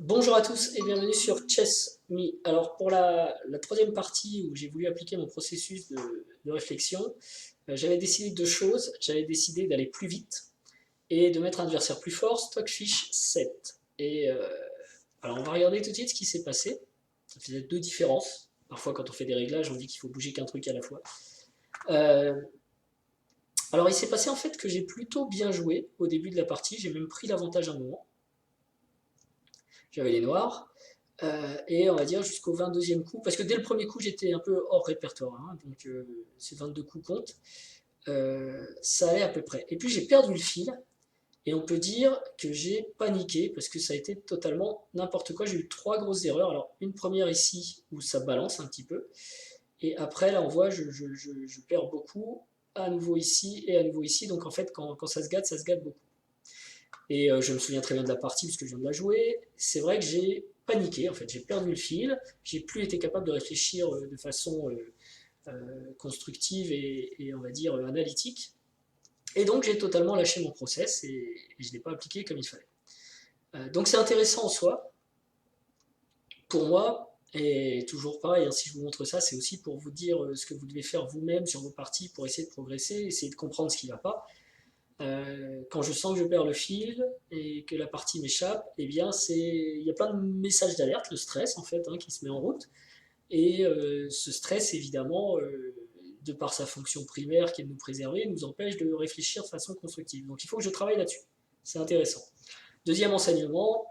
Bonjour à tous et bienvenue sur Chess Me. Alors pour la troisième partie où j'ai voulu appliquer mon processus de réflexion, j'avais décidé de deux choses. J'avais décidé d'aller plus vite et de mettre un adversaire plus fort, Stockfish 7. Alors on va regarder tout de suite ce qui s'est passé. Ça faisait deux différences. Parfois quand on fait des réglages on dit qu'il faut bouger qu'un truc à la fois. Euh, alors il s'est passé en fait que j'ai plutôt bien joué au début de la partie. J'ai même pris l'avantage un moment. J'avais les noirs. Et on va dire jusqu'au 22e coup, parce que dès le premier coup j'étais un peu hors répertoire, hein, donc ces 22 coups comptent, ça allait à peu près. Et puis j'ai perdu le fil, et on peut dire que j'ai paniqué, parce que ça a été totalement n'importe quoi, j'ai eu trois grosses erreurs. Alors une première ici, où ça balance un petit peu, et après là on voit je perds beaucoup, à nouveau ici et à nouveau ici, donc en fait quand ça se gâte beaucoup. Et je me souviens très bien de la partie puisque je viens de la jouer. C'est vrai que j'ai paniqué, en fait, j'ai perdu le fil, j'ai plus été capable de réfléchir de façon constructive et on va dire analytique. Et donc j'ai totalement lâché mon process et je ne l'ai pas appliqué comme il fallait. Donc c'est intéressant en soi. Pour moi, et toujours pareil, hein, si je vous montre ça, c'est aussi pour vous dire ce que vous devez faire vous-même sur vos parties pour essayer de progresser, essayer de comprendre ce qui ne va pas. Quand je sens que je perds le fil et que la partie m'échappe, eh bien il y a plein de messages d'alerte, le stress en fait, hein, qui se met en route. Et ce stress, évidemment, de par sa fonction primaire qui est de nous préserver, nous empêche de réfléchir de façon constructive. Donc il faut que je travaille là-dessus. C'est intéressant. Deuxième enseignement,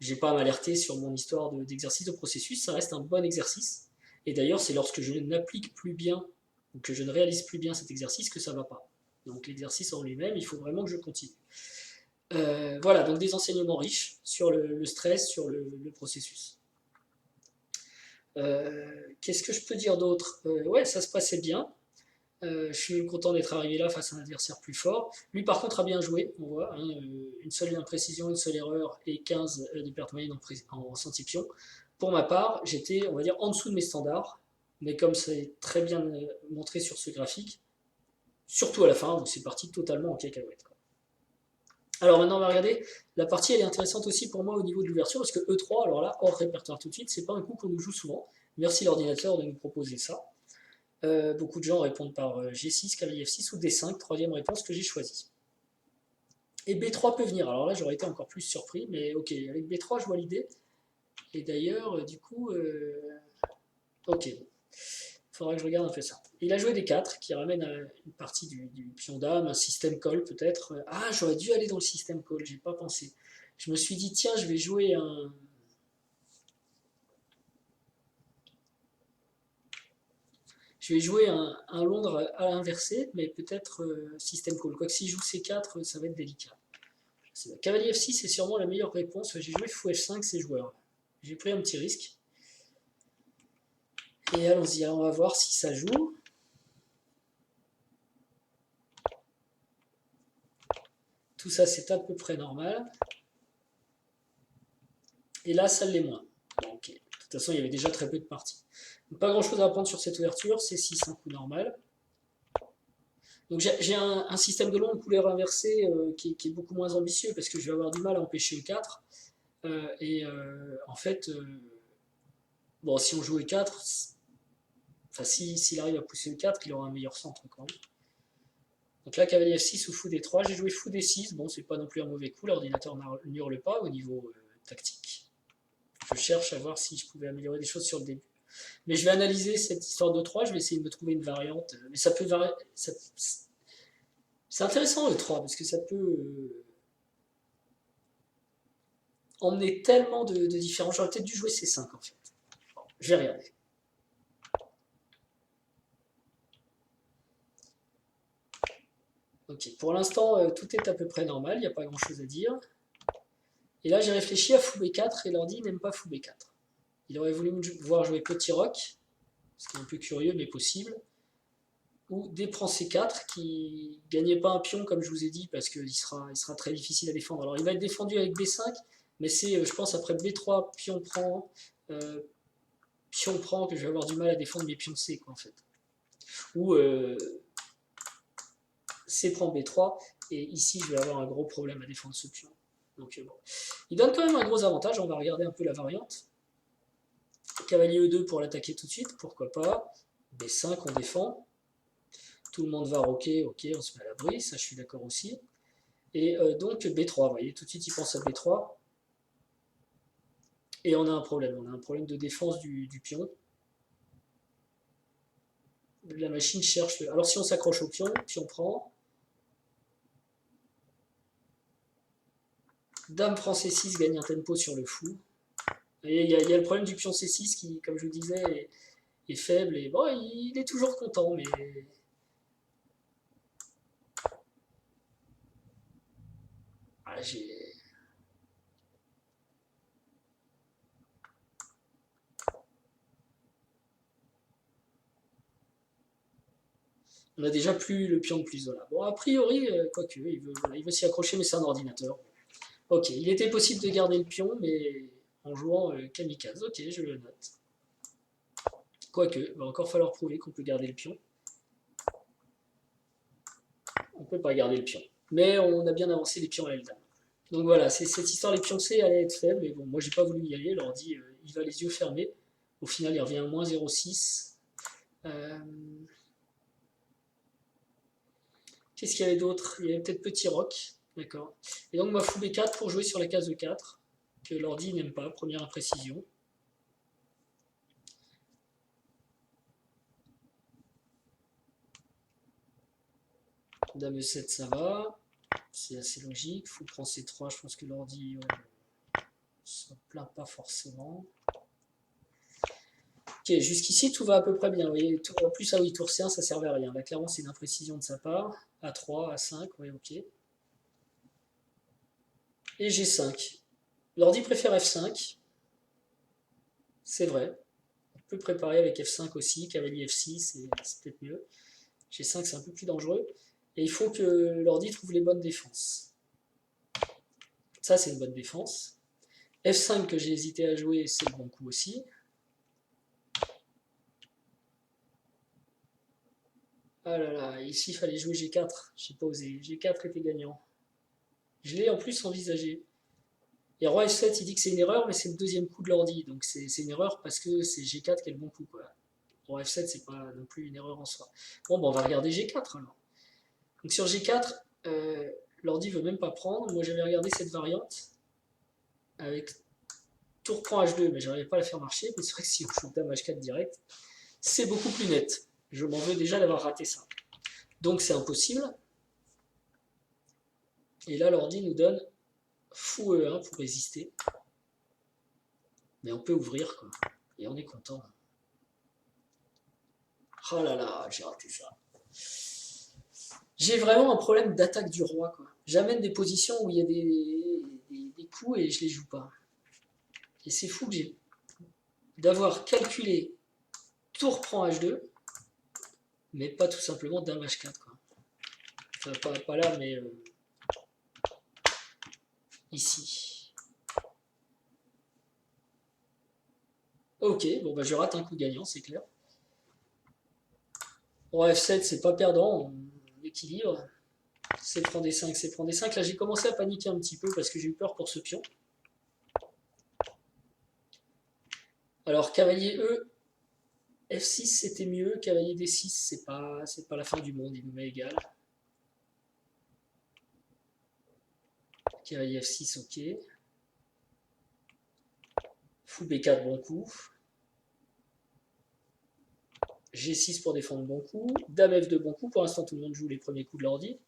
j'ai pas à m'alerter sur mon histoire d'exercice de processus, ça reste un bon exercice. Et d'ailleurs, c'est lorsque je n'applique plus bien ou que je ne réalise plus bien cet exercice que ça ne va pas. Donc l'exercice en lui-même, il faut vraiment que je continue. Voilà, donc des enseignements riches sur le stress, sur le processus. Qu'est-ce que je peux dire d'autre? Ouais, ça se passait bien. Je suis content d'être arrivé là face à un adversaire plus fort. Lui, par contre, a bien joué, on voit. Hein, une seule imprécision, une seule erreur et 15 de perte moyenne en senti-pion. Pour ma part, j'étais, on va dire, en dessous de mes standards. Mais comme c'est très bien montré sur ce graphique, surtout à la fin, où c'est parti totalement en cacahuète. Alors maintenant, on va regarder. La partie, elle est intéressante aussi pour moi au niveau de l'ouverture, parce que E3, alors là, hors répertoire tout de suite, c'est pas un coup qu'on nous joue souvent. Merci l'ordinateur de nous proposer ça. Beaucoup de gens répondent par G6, cavalier F6 ou D5, troisième réponse que j'ai choisie. Et B3 peut venir, alors là j'aurais été encore plus surpris, mais ok, avec B3 je vois l'idée. Et d'ailleurs, du coup, ok, il faudra que je regarde un peu ça. Il a joué D4, qui ramène à une partie du pion dame, un système call peut-être. Ah, j'aurais dû aller dans le système call, j'ai pas pensé. Je me suis dit, tiens, je vais jouer un, Londres à l'inversé, mais peut-être système call. Quoique si je joue C4, ça va être délicat. Cavalier F6, c'est sûrement la meilleure réponse. J'ai joué fou F5, ces joueurs. J'ai pris un petit risque. Et allons-y, on va voir si ça joue. Tout ça, c'est à peu près normal. Et là, ça l'est moins. Bon, ok. De toute façon, il y avait déjà très peu de parties. Donc, pas grand-chose à apprendre sur cette ouverture. C'est 6, un coup normal. Donc j'ai un système de longue couleur inversée qui est beaucoup moins ambitieux parce que je vais avoir du mal à empêcher E4. En fait, bon, si on joue E4, enfin, s'il arrive à pousser E4, il aura un meilleur centre quand même. Donc là, cavalier F6 ou fou D3, j'ai joué fou D6, bon, c'est pas non plus un mauvais coup, l'ordinateur n'hurle pas au niveau tactique. Je cherche à voir si je pouvais améliorer des choses sur le début. Mais je vais analyser cette histoire de 3, je vais essayer de me trouver une variante. Mais ça peut varier. C'est intéressant le 3, parce que ça peut emmener tellement de différences. J'aurais peut-être dû jouer C5 en fait. Bon, je vais regarder. Ok, pour l'instant, tout est à peu près normal, il n'y a pas grand chose à dire. Et là, j'ai réfléchi à fou B4 et l'ordi n'aime pas fou B4. Il aurait voulu me voir jouer petit roc, ce qui est un peu curieux mais possible. Ou D prend C4 qui gagnait pas un pion comme je vous ai dit parce qu'il sera très difficile à défendre. Alors il va être défendu avec B5, mais c'est je pense après B3 pion prend que je vais avoir du mal à défendre mes pions C quoi en fait. Ou C prend B3 et ici je vais avoir un gros problème à défendre ce pion. Donc bon. Il donne quand même un gros avantage, on va regarder un peu la variante. Cavalier E2 pour l'attaquer tout de suite, pourquoi pas. B5, on défend. Tout le monde va roquer, ok, on se met à l'abri, ça je suis d'accord aussi. Et donc B3, vous voyez, tout de suite il pense à B3. Et on a un problème de défense du pion. La machine cherche le... Alors si on s'accroche au pion, pion prend. Dame prend C6, gagne un tempo sur le fou. Et il y a le problème du pion C6 qui, comme je vous disais, est faible. Et bon, il est toujours content, mais... Ah, on a déjà plus le pion de plus. Voilà. Bon, a priori, quoique, il veut s'y accrocher, mais c'est un ordinateur. Ok, il était possible de garder le pion, mais en jouant kamikaze. Ok, je le note. Quoique, il va encore falloir prouver qu'on peut garder le pion. On ne peut pas garder le pion. Mais on a bien avancé les pions à L-Dame. Donc voilà, cette histoire, les pions C allait être faible, mais bon, moi j'ai pas voulu y aller, alors dit, il va les yeux fermés. Au final, il revient à moins 0,6. Qu'est-ce qu'il y avait d'autre? Il y avait peut-être petit roc, d'accord. Et donc ma fou B4 pour jouer sur la case E4, que l'ordi n'aime pas, première imprécision. Dame E7, ça va, c'est assez logique. Fou prend C3, je pense que l'ordi ne se plaint pas forcément. Ok, jusqu'ici tout va à peu près bien. Vous voyez, en plus, ah oui, tour C1, ça servait à rien. Là, clairement, c'est une imprécision de sa part. A3, A5, oui, ok. Et G5. L'ordi préfère F5. C'est vrai. On peut préparer avec F5 aussi. Cavalier F6, c'est peut-être mieux. G5, c'est un peu plus dangereux. Et il faut que l'ordi trouve les bonnes défenses. Ça, c'est une bonne défense. F5 que j'ai hésité à jouer, c'est le bon coup aussi. Ah là là, ici il fallait jouer G4, j'ai pas osé. G4 était gagnant. Je l'ai en plus envisagé. Et Roi F7, il dit que c'est une erreur, mais c'est le deuxième coup de l'ordi. Donc c'est une erreur parce que c'est G4 qui est le bon coup, quoi. Roi F7, c'est pas non plus une erreur en soi. Bon, on va regarder G4 alors. Donc sur G4, l'ordi veut même pas prendre. Moi j'avais regardé cette variante avec tour prend H2, mais j'arrivais pas à la faire marcher. Mais c'est vrai que si on joue Dame H4 direct, c'est beaucoup plus net. Je m'en veux déjà d'avoir raté ça. Donc c'est impossible. Et là, l'ordi nous donne fou E1 pour résister. Mais on peut ouvrir, quoi. Et on est content. Oh là là, j'ai raté ça. J'ai vraiment un problème d'attaque du roi, quoi. J'amène des positions où il y a des coups et je les joue pas. Et c'est fou que j'ai d'avoir calculé tour prend H2, mais pas tout simplement dame H4, quoi. Enfin, pas là, mais ici. Ok, bon bah je rate un coup gagnant, c'est clair. Roi F7, c'est pas perdant, on équilibre. C'est prend des 5, c'est prend des 5. Là, j'ai commencé à paniquer un petit peu parce que j'ai eu peur pour ce pion. Alors, cavalier E, F6, c'était mieux. Cavalier D6, c'est pas la fin du monde, il nous met égal. Cavalier F6, ok. Fou B4, bon coup. G6 pour défendre, bon coup. Dame F2, bon coup. Pour l'instant, tout le monde joue les premiers coups de l'ordi.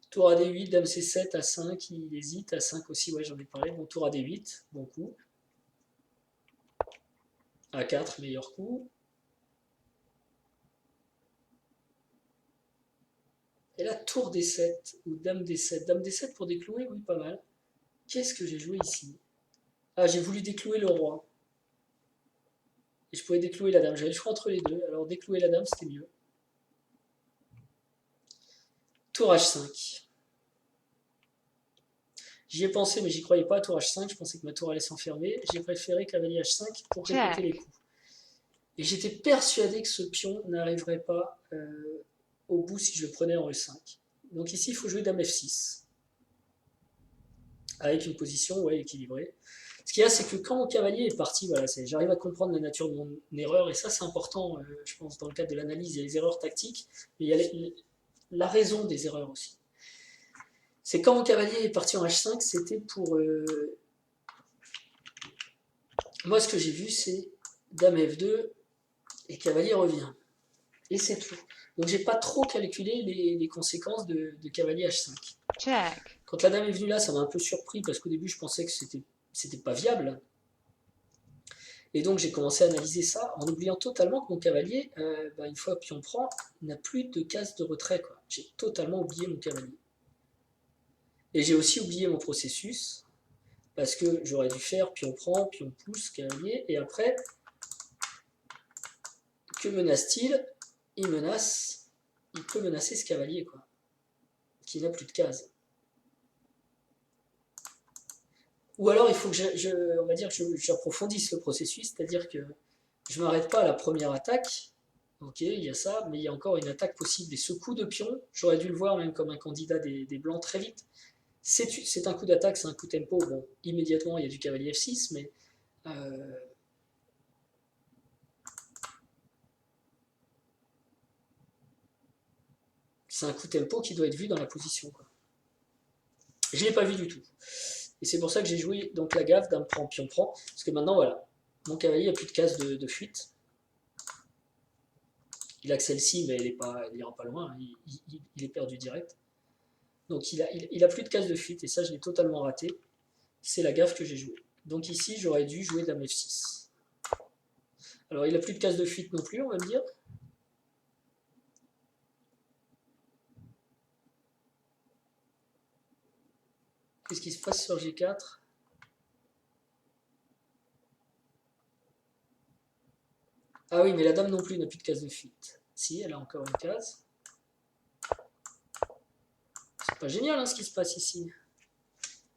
Tour à D8, Dame C7, A5, il hésite. A5 aussi, ouais, j'en ai parlé. Bon, tour à D8, bon coup. A4, meilleur coup. Et là, tour D7 ou Dame D7. Dame D7 pour déclouer, oui, pas mal. Qu'est-ce que j'ai joué ici? Ah, j'ai voulu déclouer le roi. Et je pouvais déclouer la dame. J'avais le choix entre les deux. Alors déclouer la dame, c'était mieux. Tour H5. J'y ai pensé, mais j'y croyais pas. Tour H5, je pensais que ma tour allait s'enfermer. J'ai préféré cavalier H5 pour répéter les coups. Et j'étais persuadé que ce pion n'arriverait pas au bout si je le prenais en E5. Donc ici, il faut jouer dame F6. avec une position ouais, équilibrée. Ce qu'il y a, c'est que quand mon cavalier est parti, voilà, j'arrive à comprendre la nature de mon erreur, et ça c'est important, je pense, dans le cadre de l'analyse, il y a les erreurs tactiques, mais il y a la raison des erreurs aussi. C'est quand mon cavalier est parti en H5, c'était pour... Moi, ce que j'ai vu, c'est Dame F2, et cavalier revient. Et c'est tout. Donc j'ai pas trop calculé les conséquences de cavalier H5. Check. Quand la dame est venue là, ça m'a un peu surpris parce qu'au début je pensais que c'était pas viable. Et donc j'ai commencé à analyser ça en oubliant totalement que mon cavalier, une fois pion prend, n'a plus de case de retrait. J'ai totalement oublié mon cavalier. Et j'ai aussi oublié mon processus parce que j'aurais dû faire pion prend, pion pousse, cavalier, et après, que menace-t-il? Il peut menacer ce cavalier, qui n'a plus de case. Ou alors il faut que on va dire que j'approfondisse le processus, c'est-à-dire que je ne m'arrête pas à la première attaque. Ok, il y a ça, mais il y a encore une attaque possible. Et ce coup de pion, j'aurais dû le voir même comme un candidat des blancs très vite. C'est un coup d'attaque, c'est un coup tempo. Bon, immédiatement, il y a du cavalier F6, mais c'est un coup tempo qui doit être vu dans la position. Je ne l'ai pas vu du tout. Et c'est pour ça que j'ai joué donc la gaffe, dame prend, pion prend. Parce que maintenant, voilà, mon cavalier n'a plus de case de fuite. Il a que celle-ci, mais il n'ira pas loin. Il est perdu direct. Donc il a plus de case de fuite. Et ça, je l'ai totalement raté. C'est la gaffe que j'ai jouée. Donc ici, j'aurais dû jouer dame F6. Alors, il n'a plus de case de fuite non plus, on va me dire. Qu'est-ce qui se passe sur G4? Ah oui, mais la dame non plus n'a plus de case de fuite. Si, elle a encore une case. C'est pas génial ce qui se passe ici.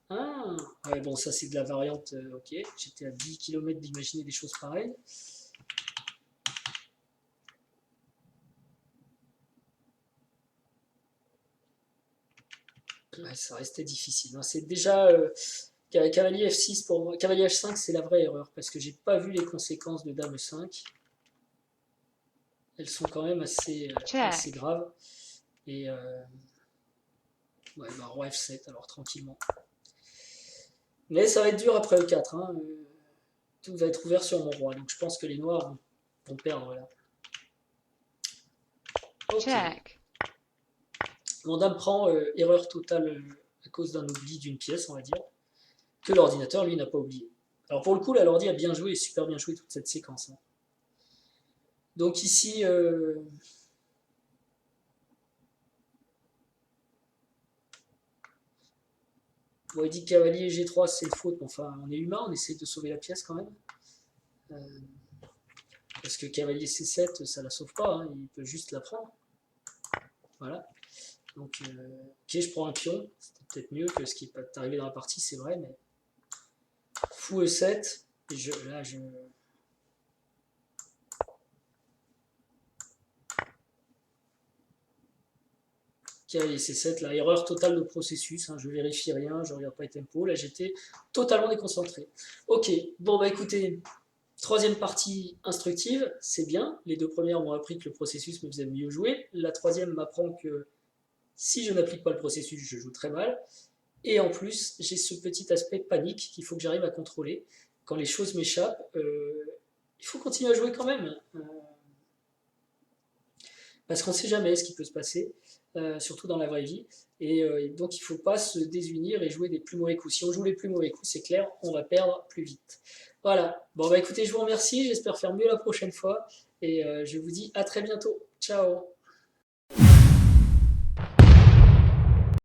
Ah, ouais, bon, ça c'est de la variante, ok. J'étais à 10 km d'imaginer des choses pareilles. Ouais, ça restait difficile. C'est déjà cavalier F6 pour moi. Cavalier H5, c'est la vraie erreur parce que j'ai pas vu les conséquences de dame E5. Elles sont quand même assez graves. Et roi F7, alors tranquillement. Mais ça va être dur après E4. Tout va être ouvert sur mon roi. Donc je pense que les noirs vont perdre là. Okay. Check. Mon dame prend erreur totale à cause d'un oubli d'une pièce, on va dire, que l'ordinateur, lui, n'a pas oublié. Alors pour le coup, là, l'ordi a bien joué, super bien joué toute cette séquence. Donc ici, bon, il dit cavalier G3, c'est faute, mais enfin, on est humain, on essaie de sauver la pièce quand même. Parce que cavalier C7, ça la sauve pas, il peut juste la prendre. Voilà. Donc, ok, je prends un pion, c'était peut-être mieux que ce qui est arrivé dans la partie, c'est vrai, mais fou E7, et là, cavalier C7, là, erreur totale de processus, je vérifie rien, je regarde pas les tempos, là j'étais totalement déconcentré. Ok, bon bah écoutez, troisième partie instructive, c'est bien, les deux premières m'ont appris que le processus me faisait mieux jouer, la troisième m'apprend que si je n'applique pas le processus, je joue très mal, et en plus, j'ai ce petit aspect panique qu'il faut que j'arrive à contrôler. Quand les choses m'échappent, il faut continuer à jouer quand même. Parce qu'on ne sait jamais ce qui peut se passer, surtout dans la vraie vie. Et donc il ne faut pas se désunir et jouer des plus mauvais coups. Si on joue les plus mauvais coups, c'est clair, on va perdre plus vite. Voilà. Bon, bah écoutez, je vous remercie. J'espère faire mieux la prochaine fois. Et je vous dis à très bientôt. Ciao.